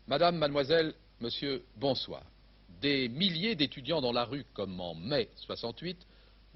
Madame, mademoiselle, monsieur, bonsoir. Des milliers d'étudiants dans la rue comme en mai 68,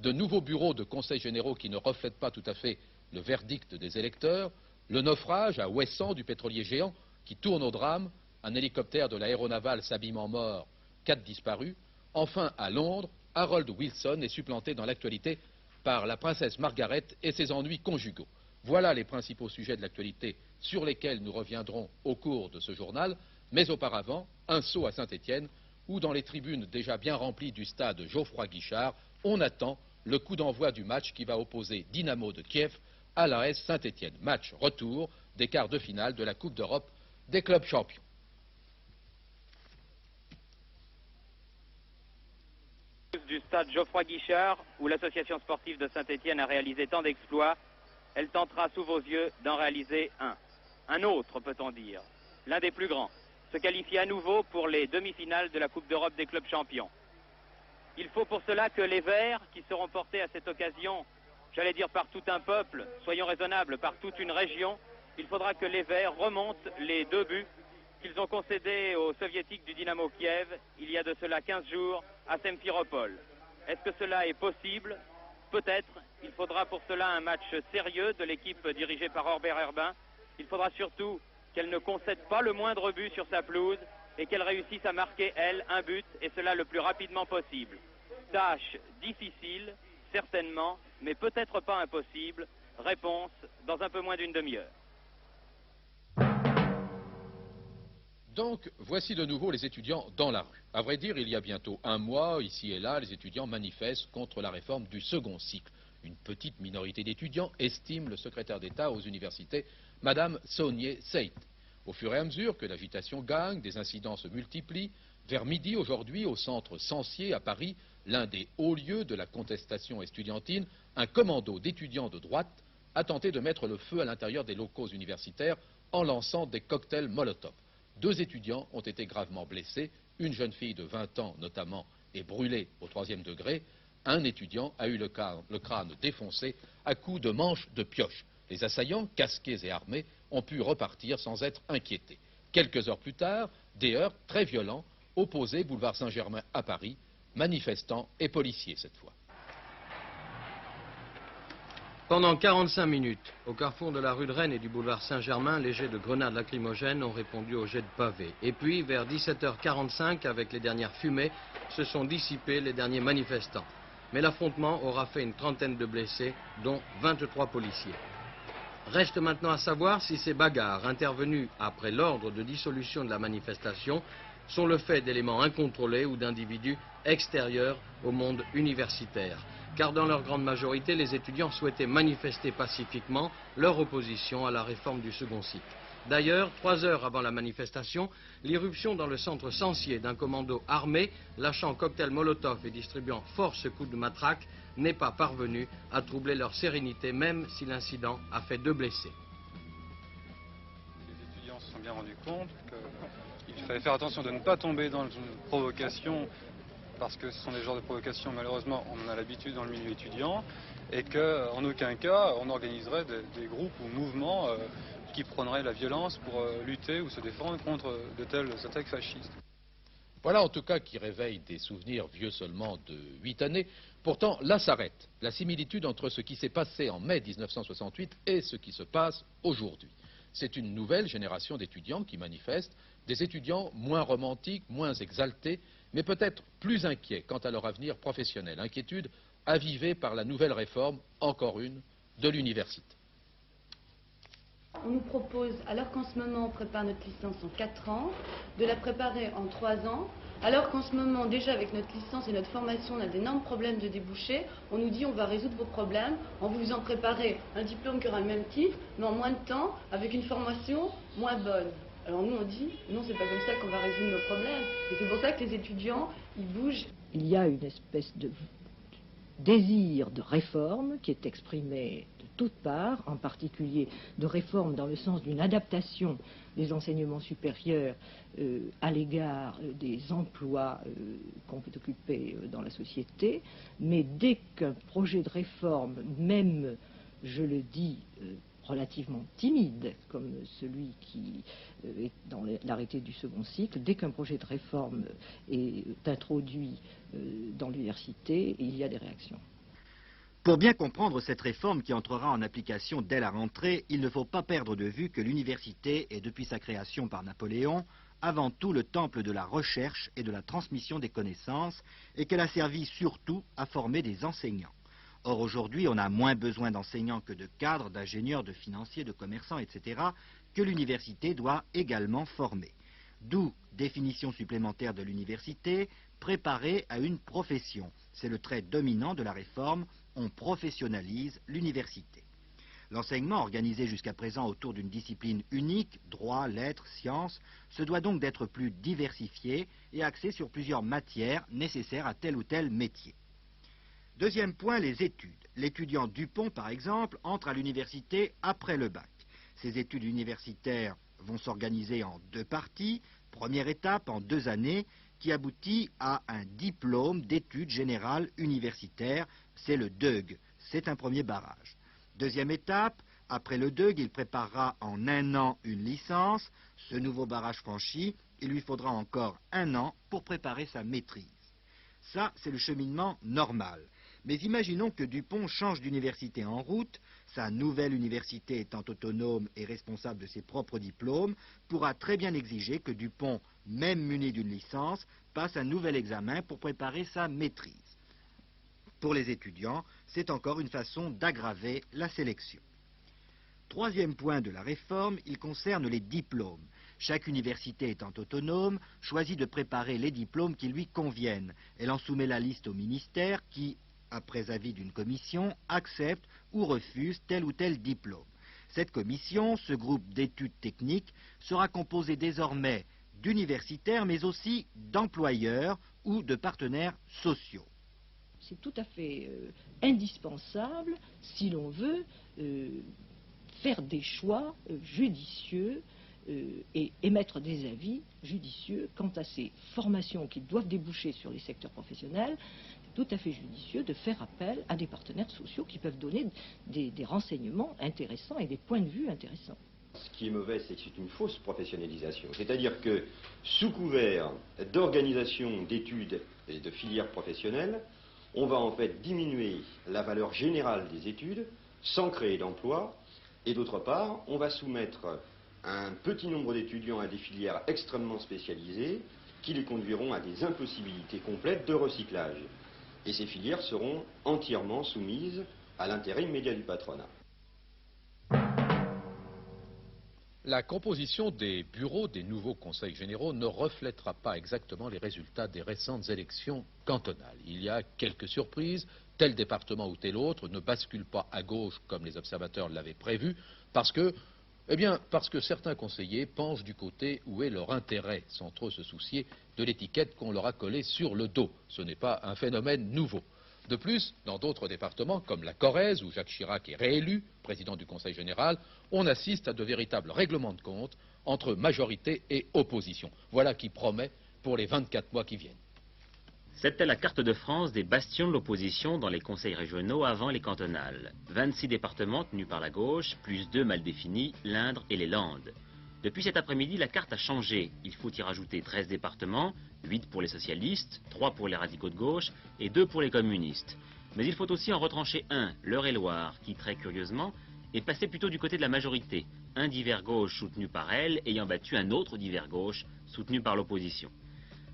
de nouveaux bureaux de conseils généraux qui ne reflètent pas tout à fait le verdict des électeurs, le naufrage à Ouessant du pétrolier géant qui tourne au drame, un hélicoptère de l'aéronavale s'abîme en mort, 4 disparus. Enfin, à Londres, Harold Wilson est supplanté dans l'actualité par la princesse Margaret et ses ennuis conjugaux. Voilà les principaux sujets de l'actualité sur lesquels nous reviendrons au cours de ce journal, mais auparavant, un saut à Saint-Étienne, où dans les tribunes déjà bien remplies du stade Geoffroy-Guichard, on attend le coup d'envoi du match qui va opposer Dynamo de Kiev à l'AS Saint-Étienne. Match retour des quarts de finale de la Coupe d'Europe des clubs champions. Du stade Geoffroy-Guichard, où l'association sportive de Saint-Étienne a réalisé tant d'exploits, elle tentera sous vos yeux d'en réaliser un. Un autre, peut-on dire. L'un des plus grands. Se qualifier à nouveau pour les demi-finales de la Coupe d'Europe des clubs champions. Il faut pour cela que les Verts, qui seront portés à cette occasion, j'allais dire par tout un peuple, soyons raisonnables, par toute une région, il faudra que les Verts remontent les 2 buts qu'ils ont concédés aux soviétiques du Dynamo Kiev il y a de cela 15 jours à Simferopol. Est-ce que cela est possible? Peut-être. Il faudra pour cela un match sérieux de l'équipe dirigée par Orbert Herbin. Il faudra surtout qu'elle ne concède pas le moindre but sur sa pelouse et qu'elle réussisse à marquer, elle, un but, et cela le plus rapidement possible. Tâche difficile, certainement, mais peut-être pas impossible. Réponse dans un peu moins d'une demi-heure. Donc, voici de nouveau les étudiants dans la rue. À vrai dire, il y a bientôt un mois, ici et là, les étudiants manifestent contre la réforme du second cycle. Une petite minorité d'étudiants estime le secrétaire d'État aux universités, Madame Saunier Seit. Au fur et à mesure que l'agitation gagne, des incidents se multiplient. Vers midi aujourd'hui, au centre Censier à Paris, l'un des hauts lieux de la contestation estudiantine, un commando d'étudiants de droite a tenté de mettre le feu à l'intérieur des locaux universitaires en lançant des cocktails Molotov. 2 étudiants ont été gravement blessés, une jeune fille de 20 ans notamment est brûlée au 3e degré, un étudiant a eu le crâne défoncé à coups de manches de pioche. Les assaillants, casqués et armés, ont pu repartir sans être inquiétés. Quelques heures plus tard, des heurts très violents opposaient boulevard Saint-Germain à Paris, manifestants et policiers cette fois. Pendant 45 minutes, au carrefour de la rue de Rennes et du boulevard Saint-Germain, les jets de grenades lacrymogènes ont répondu aux jets de pavés. Et puis, vers 17h45, avec les dernières fumées, se sont dissipés les derniers manifestants. Mais l'affrontement aura fait une trentaine de blessés, dont 23 policiers. Reste maintenant à savoir si ces bagarres, intervenues après l'ordre de dissolution de la manifestation, sont le fait d'éléments incontrôlés ou d'individus extérieurs au monde universitaire. Car dans leur grande majorité, les étudiants souhaitaient manifester pacifiquement leur opposition à la réforme du second cycle. D'ailleurs, 3 heures avant la manifestation, l'irruption dans le centre Censier d'un commando armé, lâchant cocktail Molotov et distribuant force coups de matraque, n'est pas parvenue à troubler leur sérénité, même si l'incident a fait 2 blessés. Les étudiants se sont bien rendus compte qu'il fallait faire attention de ne pas tomber dans une provocation, parce que ce sont des genres de provocations, malheureusement, on en a l'habitude dans le milieu étudiant, et qu'en aucun cas, on organiserait des groupes ou mouvements qui prôneraient la violence pour lutter ou se défendre contre de telles attaques fascistes. Voilà en tout cas qui réveille des souvenirs vieux seulement de 8 années. Pourtant, là s'arrête la similitude entre ce qui s'est passé en mai 1968 et ce qui se passe aujourd'hui. C'est une nouvelle génération d'étudiants qui manifestent, des étudiants moins romantiques, moins exaltés, mais peut-être plus inquiets quant à leur avenir professionnel. Inquiétude avivée par la nouvelle réforme, encore une, de l'université. On nous propose, alors qu'en ce moment on prépare notre licence en 4 ans, de la préparer en 3 ans, alors qu'en ce moment déjà avec notre licence et notre formation on a d'énormes problèmes de débouchés, on nous dit on va résoudre vos problèmes en vous faisant préparer un diplôme qui aura le même titre, mais en moins de temps, avec une formation moins bonne. Alors nous on dit, non c'est pas comme ça qu'on va résoudre nos problèmes, et c'est pour ça que les étudiants, ils bougent. Il y a une espèce de désir de réforme qui est exprimé de toutes parts, en particulier de réforme dans le sens d'une adaptation des enseignements supérieurs à l'égard des emplois qu'on peut occuper dans la société, mais dès qu'un projet de réforme, même, je le dis, relativement timide, comme celui qui est dans l'arrêté du second cycle. Dès qu'un projet de réforme est introduit dans l'université, il y a des réactions. Pour bien comprendre cette réforme qui entrera en application dès la rentrée, il ne faut pas perdre de vue que l'université est, depuis sa création par Napoléon, avant tout le temple de la recherche et de la transmission des connaissances, et qu'elle a servi surtout à former des enseignants. Or, aujourd'hui, on a moins besoin d'enseignants que de cadres, d'ingénieurs, de financiers, de commerçants, etc., que l'université doit également former. D'où définition supplémentaire de l'université, préparer à une profession. C'est le trait dominant de la réforme, on professionnalise l'université. L'enseignement, organisé jusqu'à présent autour d'une discipline unique, droit, lettres, sciences, se doit donc d'être plus diversifié et axé sur plusieurs matières nécessaires à tel ou tel métier. Deuxième point, les études. L'étudiant Dupont, par exemple, entre à l'université après le bac. Ces études universitaires vont s'organiser en 2 parties. Première étape, en 2 années, qui aboutit à un diplôme d'études générales universitaires. C'est le DEUG. C'est un premier barrage. Deuxième étape, après le DEUG, il préparera en 1 an une licence. Ce nouveau barrage franchi, il lui faudra encore 1 an pour préparer sa maîtrise. Ça, c'est le cheminement normal. Mais imaginons que Dupont change d'université en route, sa nouvelle université étant autonome et responsable de ses propres diplômes, pourra très bien exiger que Dupont, même muni d'une licence, passe un nouvel examen pour préparer sa maîtrise. Pour les étudiants, c'est encore une façon d'aggraver la sélection. Troisième point de la réforme, il concerne les diplômes. Chaque université étant autonome, choisit de préparer les diplômes qui lui conviennent. Elle en soumet la liste au ministère qui, après avis d'une commission, accepte ou refuse tel ou tel diplôme. Cette commission, ce groupe d'études techniques, sera composé désormais d'universitaires, mais aussi d'employeurs ou de partenaires sociaux. C'est tout à fait indispensable si l'on veut faire des choix judicieux et émettre des avis judicieux quant à ces formations qui doivent déboucher sur les secteurs professionnels. C'est tout à fait judicieux de faire appel à des partenaires sociaux qui peuvent donner des renseignements intéressants et des points de vue intéressants. Ce qui est mauvais, c'est que c'est une fausse professionnalisation. C'est-à-dire que, sous couvert d'organisation d'études et de filières professionnelles, on va en fait diminuer la valeur générale des études sans créer d'emplois. Et d'autre part, on va soumettre un petit nombre d'étudiants à des filières extrêmement spécialisées qui les conduiront à des impossibilités complètes de recyclage. Et ces filières seront entièrement soumises à l'intérêt immédiat du patronat. La composition des bureaux des nouveaux conseils généraux ne reflètera pas exactement les résultats des récentes élections cantonales. Il y a quelques surprises. Tel département ou tel autre ne bascule pas à gauche comme les observateurs l'avaient prévu parce que certains conseillers penchent du côté où est leur intérêt, sans trop se soucier de l'étiquette qu'on leur a collée sur le dos. Ce n'est pas un phénomène nouveau. De plus, dans d'autres départements, comme la Corrèze, où Jacques Chirac est réélu président du Conseil général, on assiste à de véritables règlements de compte entre majorité et opposition. Voilà qui promet pour les 24 mois qui viennent. C'était la carte de France des bastions de l'opposition dans les conseils régionaux avant les cantonales. 26 départements tenus par la gauche, plus 2 mal définis, l'Indre et les Landes. Depuis cet après-midi, la carte a changé. Il faut y rajouter 13 départements, 8 pour les socialistes, 3 pour les radicaux de gauche et 2 pour les communistes. Mais il faut aussi en retrancher un, l'Eure-et-Loir, qui très curieusement est passé plutôt du côté de la majorité. Un divers gauche soutenu par elle ayant battu un autre divers gauche soutenu par l'opposition.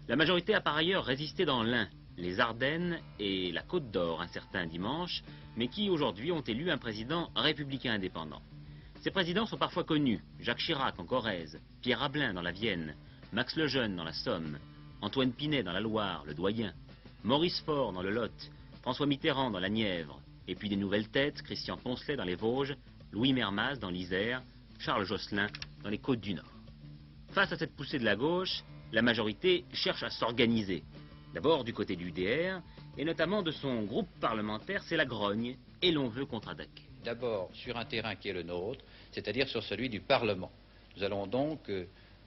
La majorité a par ailleurs résisté dans l'Ain, les Ardennes et la Côte d'Or un certain dimanche, mais qui aujourd'hui ont élu un président républicain indépendant. Ces présidents sont parfois connus, Jacques Chirac en Corrèze, Pierre Abelin dans la Vienne, Max Lejeune dans la Somme, Antoine Pinet dans la Loire, le doyen, Maurice Faure dans le Lot, François Mitterrand dans la Nièvre, et puis des nouvelles têtes, Christian Poncelet dans les Vosges, Louis Mermaz dans l'Isère, Charles Josselin dans les Côtes-du-Nord. Face à cette poussée de la gauche, la majorité cherche à s'organiser. D'abord du côté du UDR, et notamment de son groupe parlementaire, c'est la grogne, et l'on veut contre-attaquer. D'abord sur un terrain qui est le nôtre, c'est-à-dire sur celui du Parlement. Nous allons donc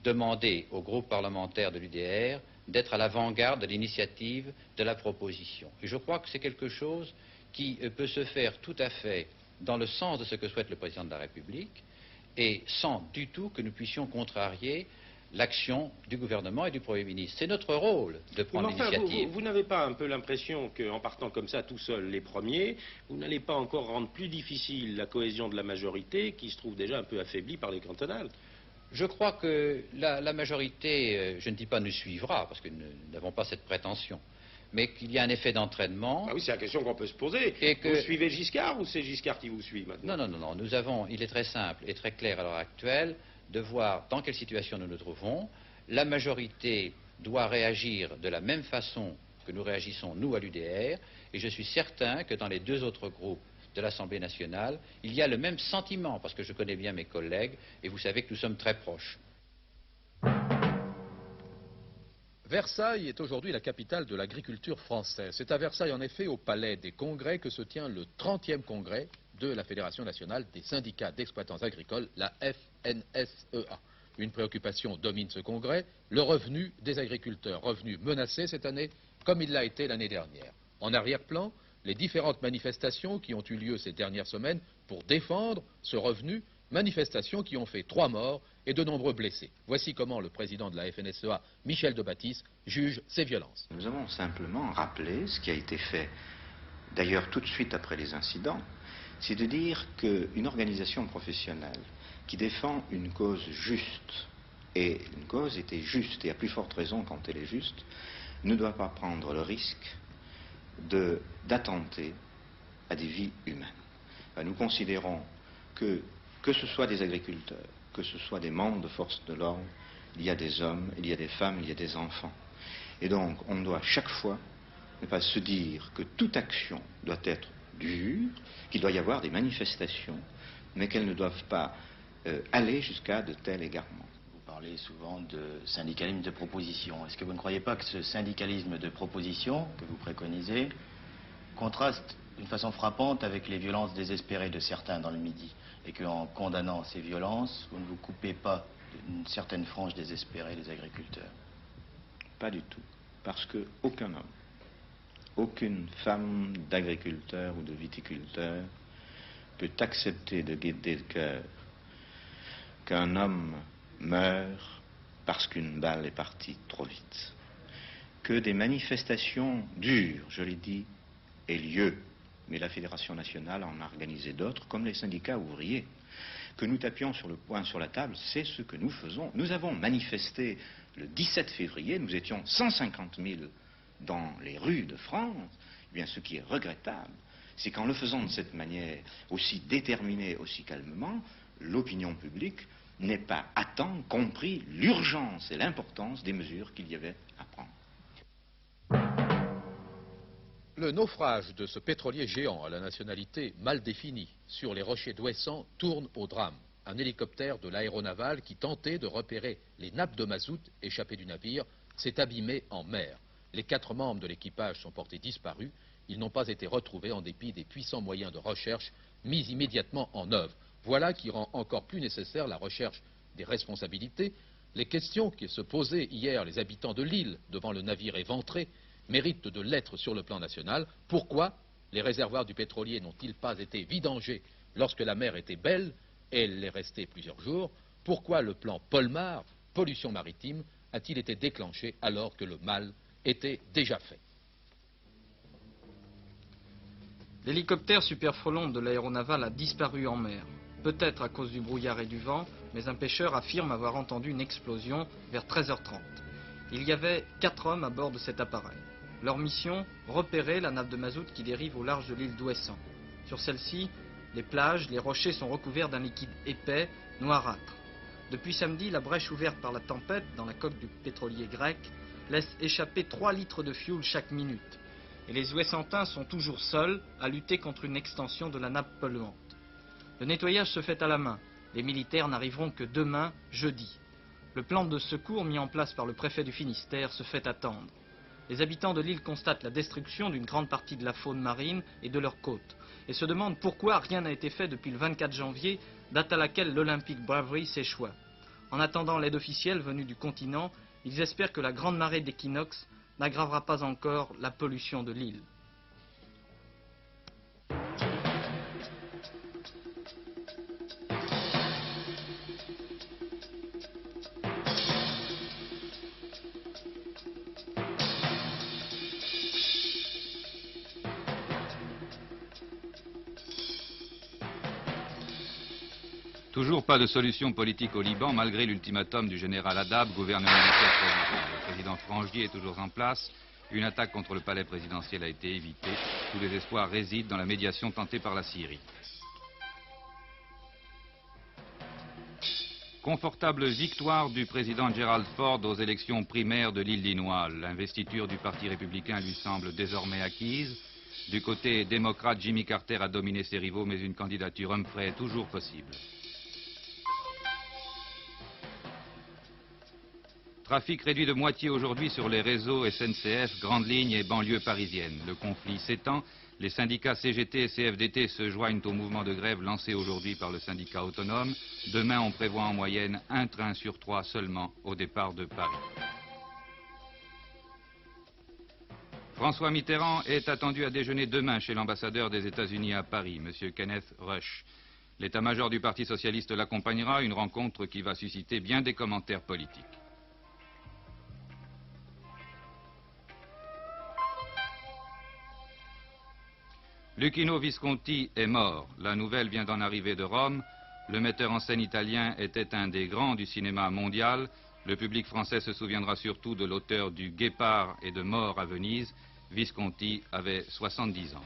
demander au groupe parlementaire de l'UDR d'être à l'avant-garde de l'initiative de la proposition. Et je crois que c'est quelque chose qui peut se faire tout à fait dans le sens de ce que souhaite le président de la République et sans du tout que nous puissions contrarier l'action du gouvernement et du Premier ministre. C'est notre rôle de prendre l'initiative. Vous n'avez pas un peu l'impression qu'en partant comme ça tout seul les premiers, vous n'allez pas encore rendre plus difficile la cohésion de la majorité qui se trouve déjà un peu affaiblie par les cantonales? Je crois que la majorité, je ne dis pas nous suivra, parce que nous n'avons pas cette prétention, mais qu'il y a un effet d'entraînement. Ah oui, c'est la question qu'on peut se poser. Vous suivez Giscard ou c'est Giscard qui vous suit maintenant? Non. Nous avons, il est très simple et très clair à l'heure actuelle, de voir dans quelle situation nous nous trouvons. La majorité doit réagir de la même façon que nous réagissons, nous, à l'UDR, et je suis certain que dans les deux autres groupes de l'Assemblée nationale, il y a le même sentiment, parce que je connais bien mes collègues, et vous savez que nous sommes très proches. Versailles est aujourd'hui la capitale de l'agriculture française. C'est à Versailles, en effet, au Palais des Congrès, que se tient le 30e congrès de la Fédération nationale des syndicats d'exploitants agricoles, la FNSEA. Une préoccupation domine ce congrès, le revenu des agriculteurs. Revenu menacé cette année, comme il l'a été l'année dernière. En arrière-plan, les différentes manifestations qui ont eu lieu ces dernières semaines pour défendre ce revenu, manifestations qui ont fait 3 morts et de nombreux blessés. Voici comment le président de la FNSEA, Michel Debatisse, juge ces violences. Nous avons simplement rappelé ce qui a été fait, d'ailleurs tout de suite après les incidents, c'est de dire qu'une organisation professionnelle qui défend une cause juste, et une cause était juste, et à plus forte raison quand elle est juste, ne doit pas prendre le risque d'attenter à des vies humaines. Nous considérons que ce soit des agriculteurs, que ce soit des membres de forces de l'ordre, il y a des hommes, il y a des femmes, il y a des enfants. Et donc, on doit chaque fois ne pas se dire que toute action doit être dure, qu'il doit y avoir des manifestations, mais qu'elles ne doivent pas aller jusqu'à de tels égarements. Vous parlez souvent de syndicalisme de proposition. Est-ce que vous ne croyez pas que ce syndicalisme de proposition que vous préconisez contraste d'une façon frappante avec les violences désespérées de certains dans le Midi, et qu'en condamnant ces violences, vous ne vous coupez pas d'une certaine frange désespérée des agriculteurs? Pas du tout, parce qu'aucun homme, aucune femme d'agriculteur ou de viticulteur peut accepter de gaieté de cœur qu'un homme meure parce qu'une balle est partie trop vite. Que des manifestations dures, je l'ai dit, aient lieu, mais la Fédération nationale en a organisé d'autres, comme les syndicats ouvriers. Que nous tapions sur le poing sur la table, c'est ce que nous faisons. Nous avons manifesté le 17 février, nous étions 150 000 dans les rues de France. Eh bien, ce qui est regrettable, c'est qu'en le faisant de cette manière, aussi déterminée, aussi calmement, l'opinion publique n'ait pas à temps compris l'urgence et l'importance des mesures qu'il y avait à prendre. Le naufrage de ce pétrolier géant à la nationalité mal définie sur les rochers d'Ouessant tourne au drame. Un hélicoptère de l'aéronaval qui tentait de repérer les nappes de mazout échappées du navire s'est abîmé en mer. Les 4 membres de l'équipage sont portés disparus. Ils n'ont pas été retrouvés en dépit des puissants moyens de recherche mis immédiatement en œuvre. Voilà qui rend encore plus nécessaire la recherche des responsabilités. Les questions qui se posaient hier les habitants de l'île devant le navire éventré méritent de l'être sur le plan national. Pourquoi les réservoirs du pétrolier n'ont-ils pas été vidangés lorsque la mer était belle et elle est restée plusieurs jours? Pourquoi le plan Polmar, pollution maritime, a-t-il été déclenché alors que le mal était déjà fait? L'hélicoptère Super Frelon de l'aéronaval a disparu en mer. Peut-être à cause du brouillard et du vent, mais un pêcheur affirme avoir entendu une explosion vers 13h30. Il y avait 4 hommes à bord de cet appareil. Leur mission, repérer la nappe de mazout qui dérive au large de l'île d'Ouessant. Sur celle-ci, les plages, les rochers sont recouverts d'un liquide épais, noirâtre. Depuis samedi, la brèche ouverte par la tempête dans la coque du pétrolier grec laisse échapper 3 litres de fioul chaque minute. Et les Ouessantins sont toujours seuls à lutter contre une extension de la nappe polluante. Le nettoyage se fait à la main. Les militaires n'arriveront que demain, jeudi. Le plan de secours mis en place par le préfet du Finistère se fait attendre. Les habitants de l'île constatent la destruction d'une grande partie de la faune marine et de leurs côtes, et se demandent pourquoi rien n'a été fait depuis le 24 janvier, date à laquelle l'Olympic Bravery s'échoua. En attendant l'aide officielle venue du continent, ils espèrent que la grande marée d'équinoxe n'aggravera pas encore la pollution de l'île. Toujours pas de solution politique au Liban, malgré l'ultimatum du général Haddad, gouvernement militaire provisoire. Le président Frangier est toujours en place. Une attaque contre le palais présidentiel a été évitée. Tous les espoirs résident dans la médiation tentée par la Syrie. Confortable victoire du président Gerald Ford aux élections primaires de l'Illinois. L'investiture du Parti républicain lui semble désormais acquise. Du côté démocrate, Jimmy Carter a dominé ses rivaux, mais une candidature Humphrey est toujours possible. Trafic réduit de moitié aujourd'hui sur les réseaux SNCF, grandes lignes et banlieues parisiennes. Le conflit s'étend. Les syndicats CGT et CFDT se joignent au mouvement de grève lancé aujourd'hui par le syndicat autonome. Demain, on prévoit en moyenne un train sur 3 seulement au départ de Paris. François Mitterrand est attendu à déjeuner demain chez l'ambassadeur des États-Unis à Paris, M. Kenneth Rush. L'état-major du Parti socialiste l'accompagnera, une rencontre qui va susciter bien des commentaires politiques. Luchino Visconti est mort. La nouvelle vient d'en arriver de Rome. Le metteur en scène italien était un des grands du cinéma mondial. Le public français se souviendra surtout de l'auteur du Guépard et de Mort à Venise. Visconti avait 70 ans.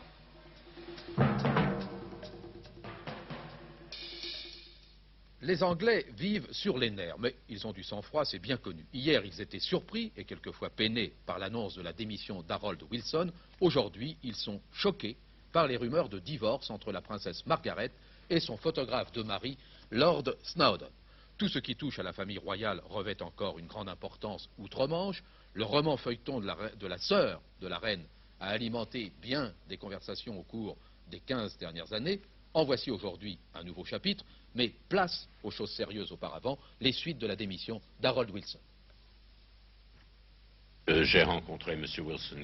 Les Anglais vivent sur les nerfs, mais ils ont du sang-froid, c'est bien connu. Hier, ils étaient surpris et quelquefois peinés par l'annonce de la démission d'Harold Wilson. Aujourd'hui, ils sont choqués par les rumeurs de divorce entre la princesse Margaret et son photographe de mari, Lord Snowdon. Tout ce qui touche à la famille royale revêt encore une grande importance outre-Manche. Le roman feuilleton de la sœur de la reine a alimenté bien des conversations au cours des 15 dernières années. En voici aujourd'hui un nouveau chapitre, mais place aux choses sérieuses auparavant, les suites de la démission d'Harold Wilson. J'ai rencontré M. Wilson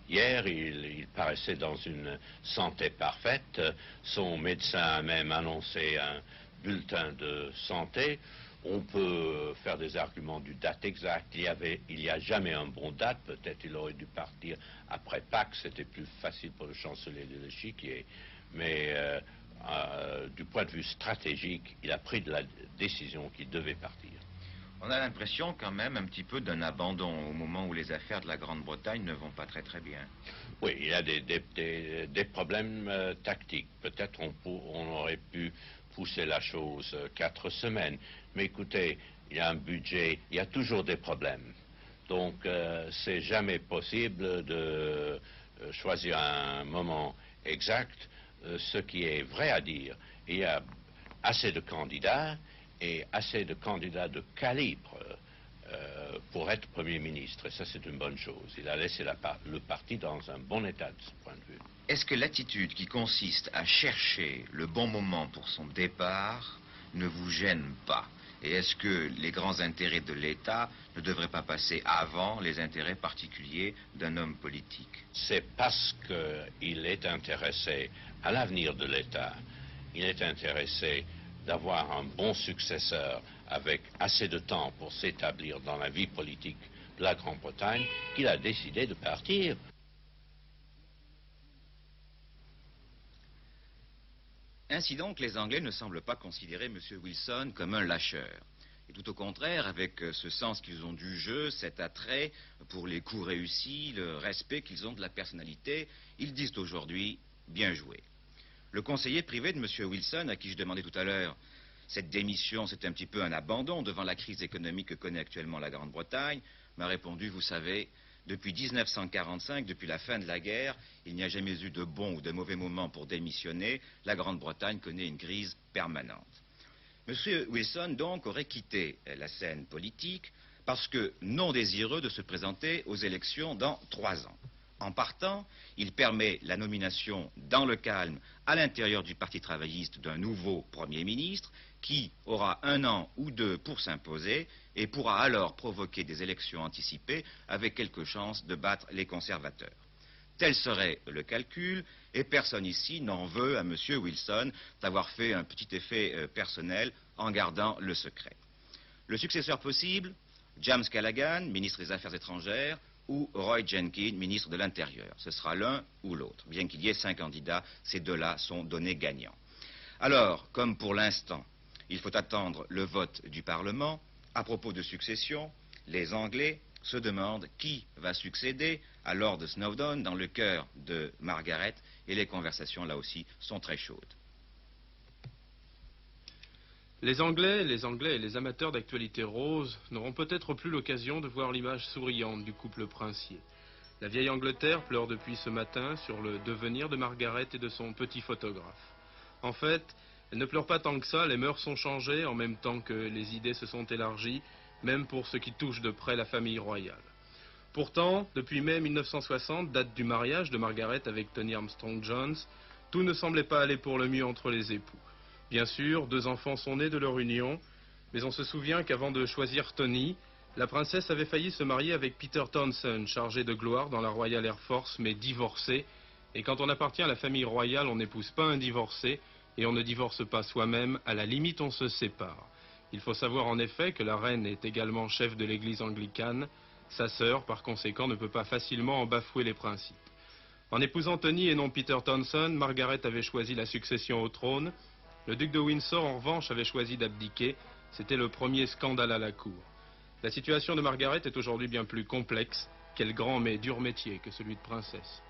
hier, il paraissait dans une santé parfaite. Son médecin a même annoncé un bulletin de santé. On peut faire des arguments du date exacte. Il n'y a jamais un bon date. Peut-être il aurait dû partir après Pâques. C'était plus facile pour le chancelier de l'échiquier. Mais du point de vue stratégique, il a pris de la décision qu'il devait partir. On a l'impression quand même un petit peu d'un abandon au moment où les affaires de la Grande-Bretagne ne vont pas très bien. Oui, il y a des problèmes tactiques. Peut-être on aurait pu pousser la chose 4 semaines. Mais écoutez, il y a un budget, il y a toujours des problèmes. Donc c'est jamais possible de choisir un moment exact. Ce qui est vrai à dire, il y a assez de candidats et assez de candidats de calibre pour être Premier ministre. Et ça, c'est une bonne chose. Il a laissé le parti dans un bon état de ce point de vue. Est-ce que l'attitude qui consiste à chercher le bon moment pour son départ ne vous gêne pas? Et est-ce que les grands intérêts de l'État ne devraient pas passer avant les intérêts particuliers d'un homme politique? C'est parce qu'il est intéressé à l'avenir de l'État, il est intéressé d'avoir un bon successeur avec assez de temps pour s'établir dans la vie politique de la Grande-Bretagne, qu'il a décidé de partir. Ainsi donc, les Anglais ne semblent pas considérer M. Wilson comme un lâcheur. Et tout au contraire, avec ce sens qu'ils ont du jeu, cet attrait pour les coups réussis, le respect qu'ils ont de la personnalité, ils disent aujourd'hui « bien joué ». Le conseiller privé de M. Wilson, à qui je demandais tout à l'heure, cette démission, c'est un petit peu un abandon devant la crise économique que connaît actuellement la Grande-Bretagne, m'a répondu, vous savez, depuis 1945, depuis la fin de la guerre, il n'y a jamais eu de bon ou de mauvais moment pour démissionner. La Grande-Bretagne connaît une crise permanente. M. Wilson, donc, aurait quitté la scène politique parce que non désireux de se présenter aux élections dans 3 ans. En partant, il permet la nomination dans le calme à l'intérieur du Parti travailliste d'un nouveau Premier ministre qui aura 1 an ou 2 pour s'imposer et pourra alors provoquer des élections anticipées avec quelques chances de battre les conservateurs. Tel serait le calcul et personne ici n'en veut à M. Wilson d'avoir fait un petit effet personnel en gardant le secret. Le successeur possible, James Callaghan, ministre des Affaires étrangères, ou Roy Jenkins, ministre de l'Intérieur. Ce sera l'un ou l'autre. Bien qu'il y ait 5 candidats, ces 2-là sont donnés gagnants. Alors, comme pour l'instant, Il faut attendre le vote du Parlement. À propos de succession, les Anglais se demandent qui va succéder à Lord Snowdon dans le cœur de Margaret, et les conversations là aussi sont très chaudes. Les Anglais et les amateurs d'actualité rose n'auront peut-être plus l'occasion de voir l'image souriante du couple princier. La vieille Angleterre pleure depuis ce matin sur le devenir de Margaret et de son petit photographe. En fait, elle ne pleure pas tant que ça, les mœurs sont changées en même temps que les idées se sont élargies, même pour ce qui touche de près la famille royale. Pourtant, depuis mai 1960, date du mariage de Margaret avec Tony Armstrong-Jones, tout ne semblait pas aller pour le mieux entre les époux. Bien sûr, 2 enfants sont nés de leur union, mais on se souvient qu'avant de choisir Tony, la princesse avait failli se marier avec Peter Townsend, chargé de gloire dans la Royal Air Force, mais divorcé. Et quand on appartient à la famille royale, on n'épouse pas un divorcé, et on ne divorce pas soi-même, à la limite on se sépare. Il faut savoir en effet que la reine est également chef de l'église anglicane. Sa sœur, par conséquent, ne peut pas facilement en bafouer les principes. En épousant Tony et non Peter Townsend, Margaret avait choisi la succession au trône. Le duc de Windsor, en revanche, avait choisi d'abdiquer. C'était le premier scandale à la cour. La situation de Margaret est aujourd'hui bien plus complexe. Quel grand mais dur métier que celui de princesse.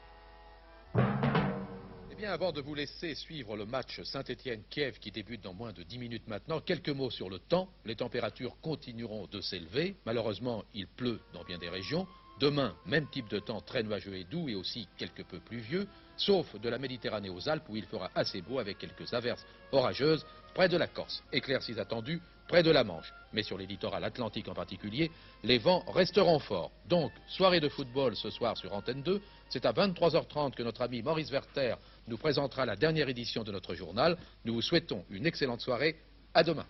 Eh bien, avant de vous laisser suivre le match Saint-Étienne-Kiev qui débute dans moins de 10 minutes maintenant, quelques mots sur le temps. Les températures continueront de s'élever. Malheureusement, il pleut dans bien des régions. Demain, même type de temps très nuageux et doux et aussi quelque peu pluvieux, sauf de la Méditerranée aux Alpes où il fera assez beau avec quelques averses orageuses près de la Corse. Éclaircies attendues près de la Manche. Mais sur les littorales atlantiques en particulier, les vents resteront forts. Donc, soirée de football ce soir sur Antenne 2. C'est à 23h30 que notre ami Maurice Werther nous présentera la dernière édition de notre journal. Nous vous souhaitons une excellente soirée. À demain.